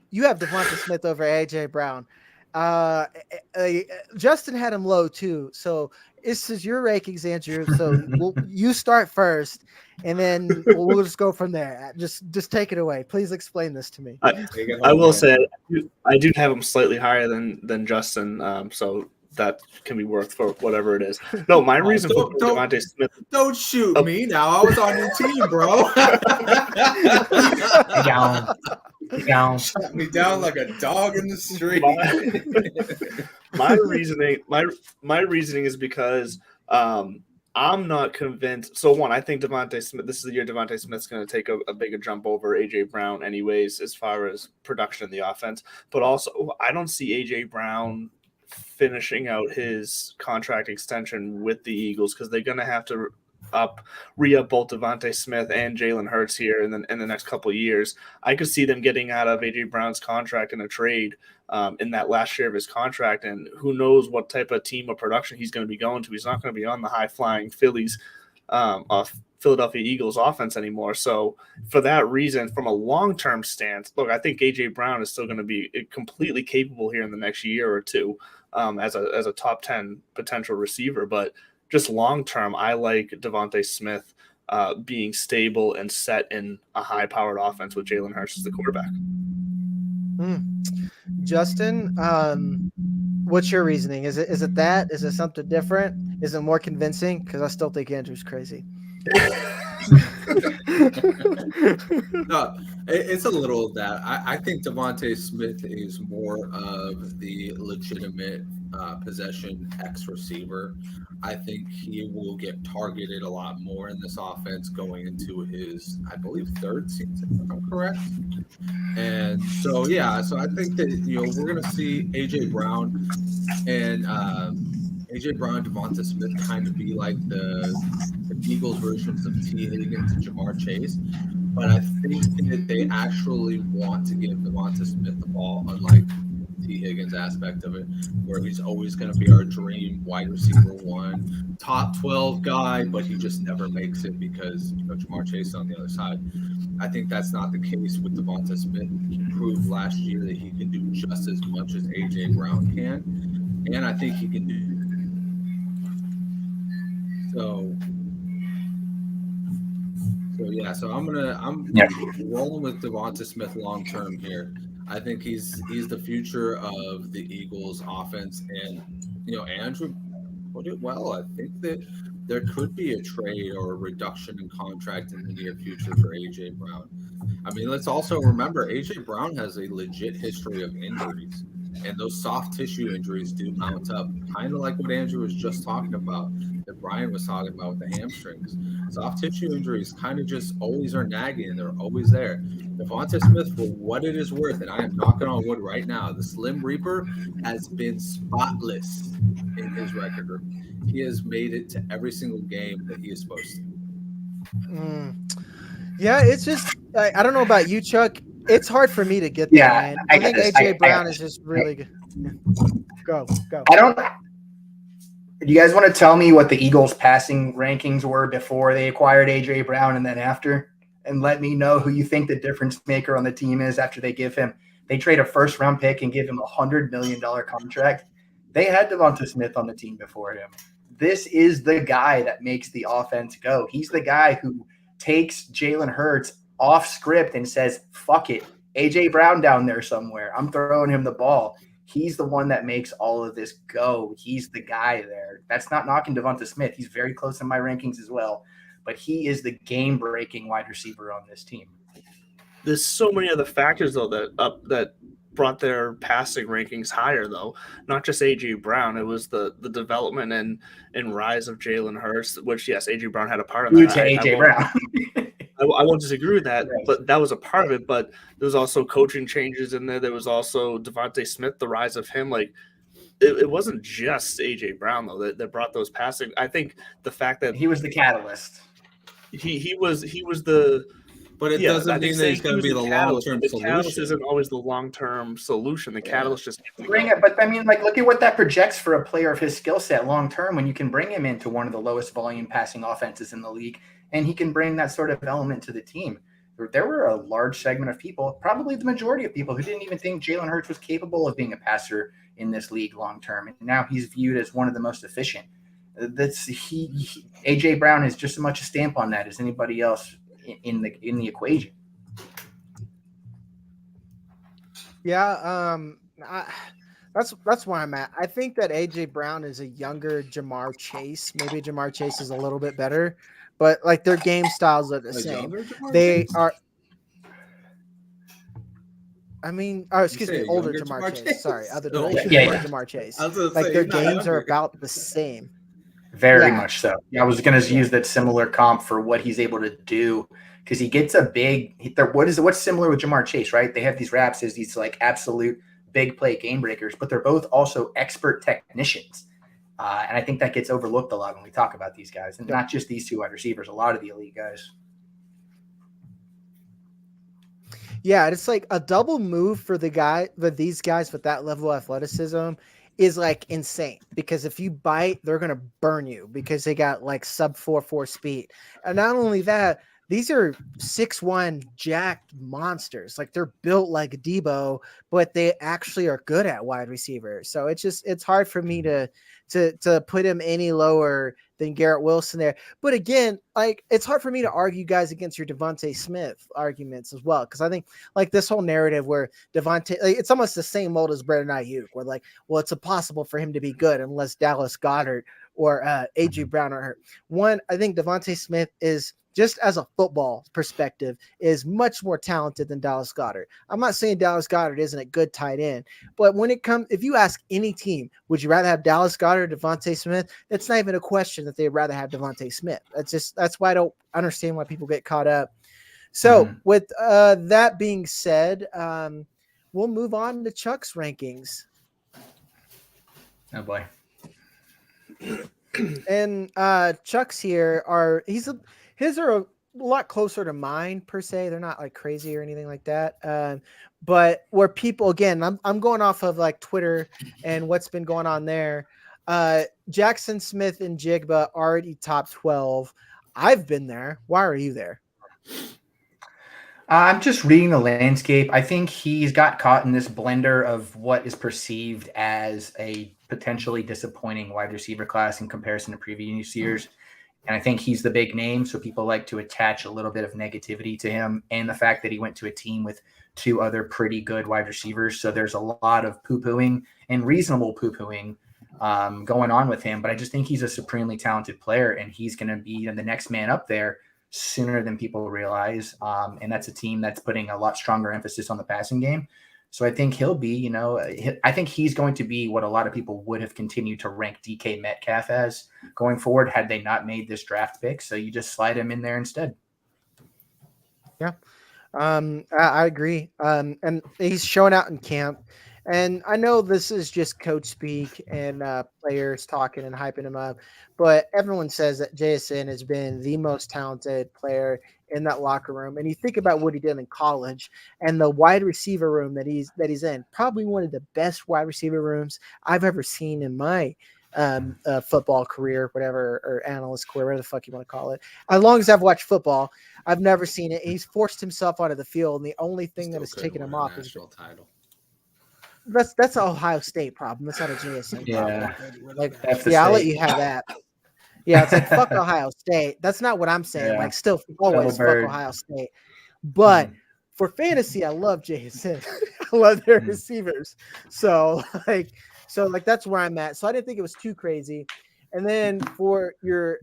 you have Devonta Smith over AJ Brown. Justin had him low too. So this is your rankings, Andrew. So you start first, and then we'll just go from there. Just take it away. Please explain this to me. I will say I do have him slightly higher than Justin. So that can be worth for whatever it is. No, my reason for Devonta Smith. Don't shoot me now. I was on your team, bro. Shut me down like a dog in the street. My reasoning is because I'm not convinced. So one, I think Devonta Smith. This is the year Devonta Smith's going to take a bigger jump over AJ Brown, anyways, as far as production in the offense. But also, I don't see AJ Brown finishing out his contract extension with the Eagles because they're going to have to re-up both Devonta Smith and Jalen Hurts here in the next couple of years. I could see them getting out of AJ Brown's contract in a trade in that last year of his contract, and who knows what type of team or production he's going to be going to. He's not going to be on the high-flying Philadelphia Eagles offense anymore. So for that reason, from a long-term stance, look, I think AJ Brown is still going to be completely capable here in the next year or two as a top 10 potential receiver, but just long-term, I like Devonta Smith being stable and set in a high-powered offense with Jalen Hurts as the quarterback. Justin, what's your reasoning? Is it that? Is it something different? Is it more convincing? Because I still think Andrew's crazy. No, it's a little of that. I think Devonta Smith is more of the legitimate possession X receiver. I think he will get targeted a lot more in this offense going into his, I believe, third season, if I'm correct. And so, yeah, so I think that, we're going to see AJ Brown and Devonta Smith kind of be like the Eagles versions of T. Higgins and Jamar Chase. But I think that they actually want to give Devonta Smith the ball, unlike T. Higgins aspect of it, where he's always going to be our dream wide receiver one, top 12 guy, but he just never makes it because Jamar Chase is on the other side. I think that's not the case with Devonta Smith. He proved last year that he can do just as much as AJ Brown can, and I think he can do so yeah. So I'm rolling with Devonta Smith long term here. I think he's the future of the Eagles offense, and Andrew put it well. I think that there could be a trade or a reduction in contract in the near future for AJ Brown. I mean, let's also remember AJ Brown has a legit history of injuries, and those soft tissue injuries do mount up, kind of like what Andrew was just talking about, that Brian was talking about with the hamstrings. Soft tissue injuries kind of just always are nagging, and they're always there. Devonta Smith, for what it is worth, and I am knocking on wood right now, the Slim Reaper has been spotless in his record. He has made it to every single game that he is supposed to. Yeah, it's just I don't know about you, Chuck. It's hard for me to get there. Yeah, Man. I think AJ Brown is just really good. Go. Do you guys want to tell me what the Eagles' passing rankings were before they acquired AJ Brown and then after? And let me know who you think the difference maker on the team is after they trade a first-round pick and give him a $100 million contract. They had Devonta Smith on the team before him. This is the guy that makes the offense go. He's the guy who takes Jalen Hurts off script and says, fuck it, AJ Brown down there somewhere. I'm throwing him the ball. He's the one that makes all of this go. He's the guy there. That's not knocking Devonta Smith. He's very close in my rankings as well. But he is the game-breaking wide receiver on this team. There's so many other factors, though, that brought their passing rankings higher, though. Not just A.J. Brown. It was the development and rise of Jalen Hurts, which, yes, A.J. Brown had a part of that. To A.J. Brown. I won't disagree with that, but that was a part of it. But there was also coaching changes in there. There was also Devonta Smith, the rise of him. Like, it wasn't just A.J. Brown, though, that brought those passing. I think the fact that he was the catalyst. He was the But it doesn't mean that he's going to be the long-term The catalyst solution. isn't always the long-term solution. The catalyst just bring it. But I mean, like, look at what that projects for a player of his skill set long term when you can bring him into one of the lowest volume passing offenses in the league, and he can bring that sort of element to the team. There were a large segment of people, probably the majority of people, who didn't even think Jalen Hurts was capable of being a passer in this league long term, and now he's viewed as one of the most efficient. AJ Brown is just as much a stamp on that as anybody else in the equation. Yeah, that's where I'm at. I think that AJ Brown is a younger Jamar Chase. Maybe Jamar Chase is a little bit better, but like their game styles are the same. They are. I mean, excuse me, older Jamar Chase. Sorry, other direction. Jamar Chase. Like their games are about the same. Very much so. Yeah, I was going to use that similar comp for what he's able to do because he gets a big. What's similar with Jamar Chase, right? They have these raps as these like absolute big play game breakers, but they're both also expert technicians, and I think that gets overlooked a lot when we talk about these guys, and not just these two wide receivers. A lot of the elite guys. Yeah, it's like a double move for these guys with that level of athleticism is like insane because if you bite, they're gonna burn you because they got like sub 4.4 speed. And not only that, these are 6'1" jacked monsters. Like they're built like Debo, but they actually are good at wide receiver. So it's hard for me to put him any lower than Garrett Wilson there. But again, like it's hard for me to argue guys against your Devontae Smith arguments as well. Cause I think like this whole narrative where Devontae, like, it's almost the same mold as Brandon Ayuk, where like, well, it's impossible for him to be good unless Dallas Goedert or AJ Brown are hurt. One, I think Devontae Smith is just as a football perspective is much more talented than Dallas Goedert. I'm not saying Dallas Goedert isn't a good tight end, but when it comes, if you ask any team, would you rather have Dallas Goedert or Devontae Smith? It's not even a question that they'd rather have Devontae Smith. That's why I don't understand why people get caught up. So with that being said, we'll move on to Chuck's rankings. Oh boy. And Chuck's here his are a lot closer to mine per se. They're not like crazy or anything like that. But where people, again, I'm going off of like Twitter and what's been going on there. Jackson Smith and Jigba already top 12. I've been there. Why are you there? I'm just reading the landscape. I think he's got caught in this blender of what is perceived as a potentially disappointing wide receiver class in comparison to previous years. And I think he's the big name, so people like to attach a little bit of negativity to him and the fact that he went to a team with two other pretty good wide receivers. So there's a lot of poo-pooing and reasonable poo-pooing going on with him. But I just think he's a supremely talented player, and he's going to be the next man up there sooner than people realize. And that's a team that's putting a lot stronger emphasis on the passing game. So I think he'll be, I think he's going to be what a lot of people would have continued to rank DK Metcalf as going forward had they not made this draft pick. So you just slide him in there instead. Yeah, I agree. And he's showing out in camp. And I know this is just coach speak and players talking and hyping him up, but everyone says that JSN has been the most talented player in that locker room. And you think about what he did in college and the wide receiver room that he's in, probably one of the best wide receiver rooms I've ever seen in my football career, whatever, or analyst career, whatever the fuck you want to call it. As long as I've watched football, I've never seen it. He's forced himself onto the field, and the only thing that has taken him off is title. That's an Ohio State problem. That's not a JSN problem. Like, I'll let you have that. Yeah, it's like fuck Ohio State. That's not what I'm saying. Yeah. Like, still always fuck Ohio State. But for fantasy, I love JSN. I love their receivers. So that's where I'm at. So I didn't think it was too crazy. And then for your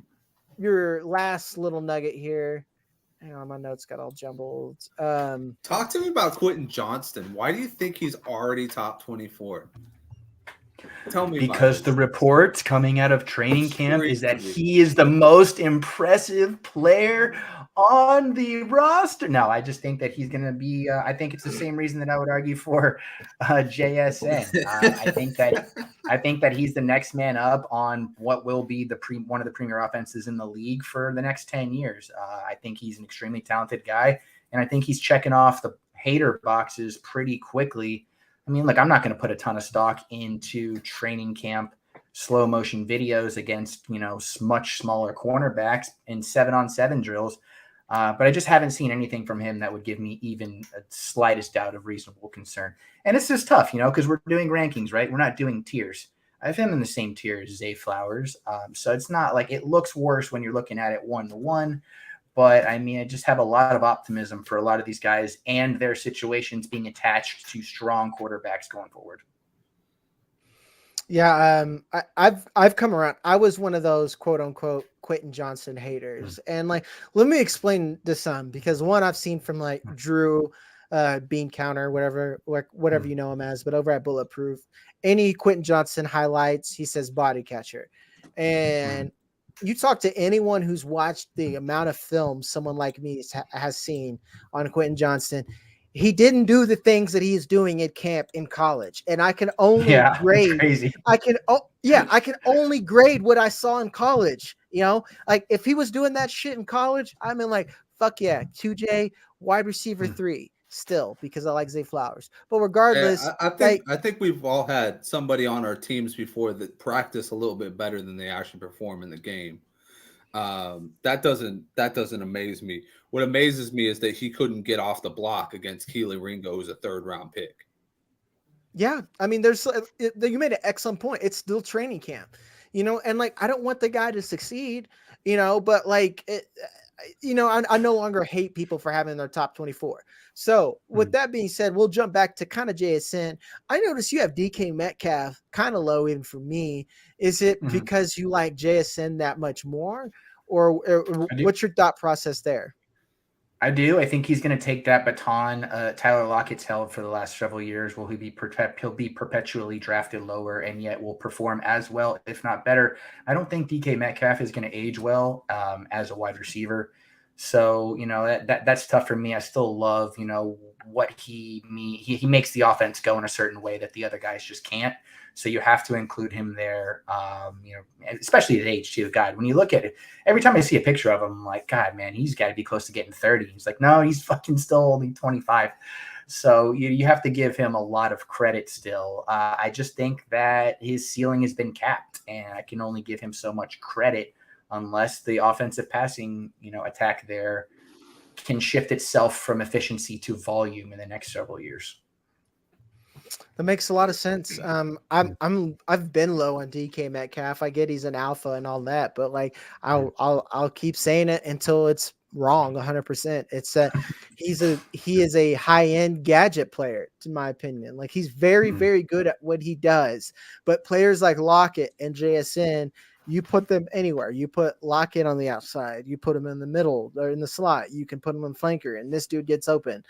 last little nugget here. Hang on, my notes got all jumbled. Talk to me about Quentin Johnston. Why do you think he's already top 24? Tell me. Because the reports coming out of training camp is that he is the most impressive player on the roster. No, I just think that he's going to be. I think it's the same reason that I would argue for JSN. I think that he's the next man up on what will be one of the premier offenses in the league for the next 10 years. I think he's an extremely talented guy, And I think he's checking off the hater boxes pretty quickly. I mean, look, I'm not going to put a ton of stock into training camp slow motion videos against, much smaller cornerbacks in 7-on-7 drills. But I just haven't seen anything from him that would give me even a slightest doubt of reasonable concern. And it's just tough, because we're doing rankings, right? We're not doing tiers. I have him in the same tier as Zay Flowers. So it's not like it looks worse when you're looking at it 1-to-1. But I mean, I just have a lot of optimism for a lot of these guys and their situations being attached to strong quarterbacks going forward. Yeah, I've come around. I was one of those quote unquote Quentin Johnson haters, and like, let me explain this because one I've seen from like Drew, Bean Counter, whatever you know him as, but over at Bulletproof, any Quentin Johnson highlights, he says body catcher, and you talk to anyone who's watched the amount of film someone like me has seen on Quentin Johnson. He didn't do the things that he is doing at camp in college, and I can only grade. Crazy. I can only grade what I saw in college. Like if he was doing that shit in college, I'm in like fuck yeah, 2J wide receiver 3 still because I like Zay Flowers. But regardless, I think we've all had somebody on our teams before that practice a little bit better than they actually perform in the game. That doesn't amaze me. What amazes me is that he couldn't get off the block against Keely Ringo, who's a 3rd-round pick. Yeah, I mean, you made an excellent point. It's still training camp, and like I don't want the guy to succeed, but like I no longer hate people for having their top 24. So with that being said, we'll jump back to kind of JSN. I noticed you have DK Metcalf kind of low even for me. Is it because you like JSN that much more, or what's your thought process there? I do. I think he's going to take that baton. Tyler Lockett's held for the last several years. He'll be perpetually drafted lower and yet will perform as well, if not better. I don't think DK Metcalf is going to age well as a wide receiver. So, that's tough for me. I still love, what he makes the offense go in a certain way that the other guys just can't. So you have to include him there, especially at age too. God, when you look at it, every time I see a picture of him, I'm like, God, man, he's got to be close to getting 30. He's like, no, he's fucking still only 25. So you have to give him a lot of credit still. I just think that his ceiling has been capped, and I can only give him so much credit unless the offensive passing, attack there can shift itself from efficiency to volume in the next several years. That makes a lot of sense. I've been low on DK Metcalf. I get he's an alpha and all that, but like I'll keep saying it until it's wrong 100%. It's he is a high-end gadget player, in my opinion. Like he's very, very good at what he does. But players like Lockett and JSN, you put them anywhere. You put Lockett on the outside. You put him in the middle or in the slot. You can put him in flanker, and this dude gets open.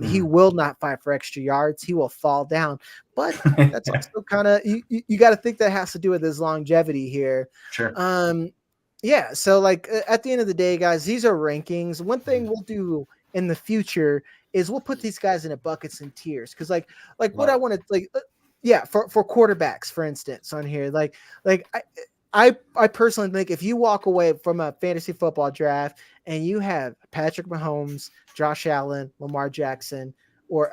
He will not fight for extra yards. He will fall down. But that's also kind of you got to think that has to do with his longevity here. Sure. Yeah. So like at the end of the day, guys, these are rankings. One thing we'll do in the future is we'll put these guys into buckets and tiers because like what I want to like for quarterbacks, for instance, on here I personally think if you walk away from a fantasy football draft and you have Patrick Mahomes, Josh Allen, Lamar Jackson, or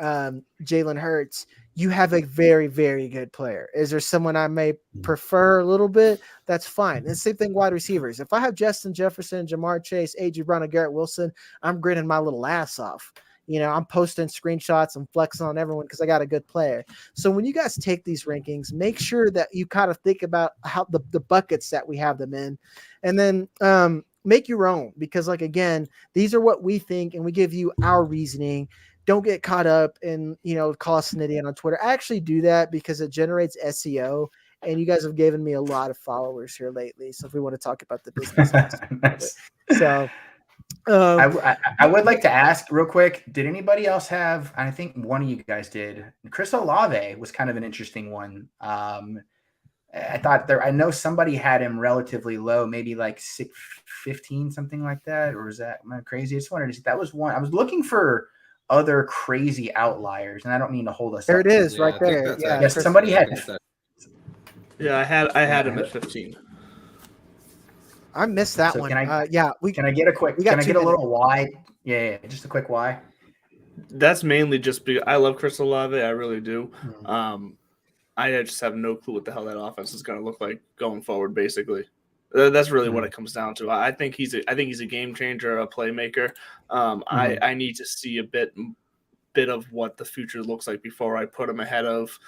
Jalen Hurts, you have a very, very good player. Is there someone I may prefer a little bit? That's fine. And same thing, wide receivers. If I have Justin Jefferson, Jamar Chase, A.J. Brown, and Garrett Wilson, I'm grinning my little ass off. I'm posting screenshots and flexing on everyone because I got a good player. So when you guys take these rankings, make sure that you kind of think about how the buckets that we have them in, and then make your own because, like, again, these are what we think and we give you our reasoning. Don't get caught up in, call us an idiot on Twitter. I actually do that because it generates SEO, and you guys have given me a lot of followers here lately. So if we want to talk about the business, Nice. So. I would like to ask real quick, did anybody else have, I think one of you guys did, Chris Olave was kind of an interesting one. I know somebody had him relatively low, maybe like 15, something like that. Or is that am I crazy? I just wanted to see, that was one. I was looking for other crazy outliers, and I don't mean to hold us there up. It is right there. Yeah, yes, somebody had. Yeah, I had him at 15. I missed that So one. can I- Can I get a quick? we got Can I 2 get a minutes. little why? Yeah, just a quick why. That's mainly just because I love Chris Olave. I really do. Mhm. I just have no clue what the hell that offense is going to look like going forward. Basically, that's really what it comes down to. I think he's a game changer, a playmaker. I need to see a bit of what the future looks like before I put him ahead of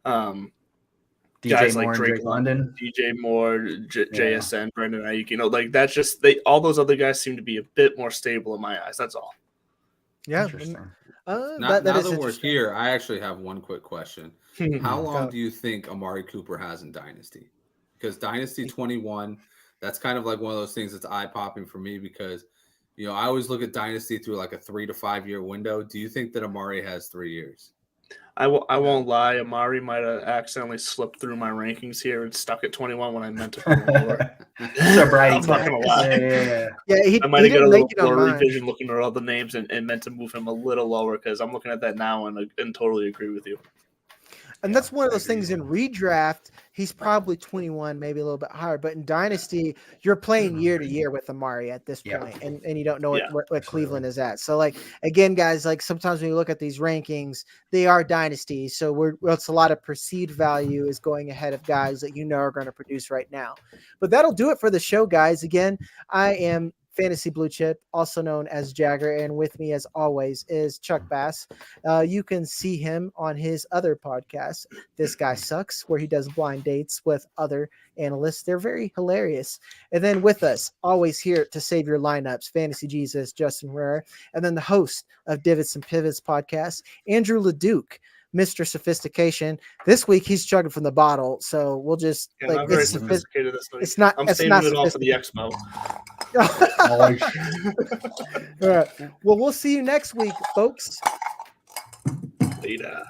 DJ guys Moore like and Drake London. DJ Moore, JSN, Brendan Ayuk. Like that's just all those other guys seem to be a bit more stable in my eyes. That's all. Yeah. Interesting. Now That that is we're interesting. here, I actually have one quick question. How long Go. do you think Amari Cooper has in Dynasty? Because Dynasty 21, that's kind of like one of those things that's eye-popping for me because, I always look at Dynasty through like a 3 to 5 year window. Do you think that Amari has 3 years? I won't lie. Amari might have accidentally slipped through my rankings here and stuck at 21 when I meant to put him lower. So Brady, I'm not gonna lie. Yeah. I might have got a didn't little make it on blurry mine. vision looking at all the names and meant to move him a little lower because I'm looking at that now and totally agree with you. And that's one of those things in redraft. He's probably 21, maybe a little bit higher. But in Dynasty, you're playing year to year with Amari at this point, and you don't know what Cleveland is at. So, like, again, guys, like sometimes when you look at these rankings, they are Dynasty. So it's a lot of perceived value is going ahead of guys that are going to produce right now. But that'll do it for the show, guys. Again, I am Fantasy Blue Chip, also known as Jagger, and with me as always is Chuck Bass. You can see him on his other podcast, This Guy Sucks, where he does blind dates with other analysts. They're very hilarious. And then with us, always here to save your lineups, Fantasy Jesus, Justin Herrera, and then the host of Divots and Pivots podcast, Andrew LeDuc, Mr. Sophistication. This week he's chugging from the bottle, so we'll just Not very sophisticated this week. it's not. I'm It's saving not it all for the expo. All right. Well, we'll see you next week, folks. Later.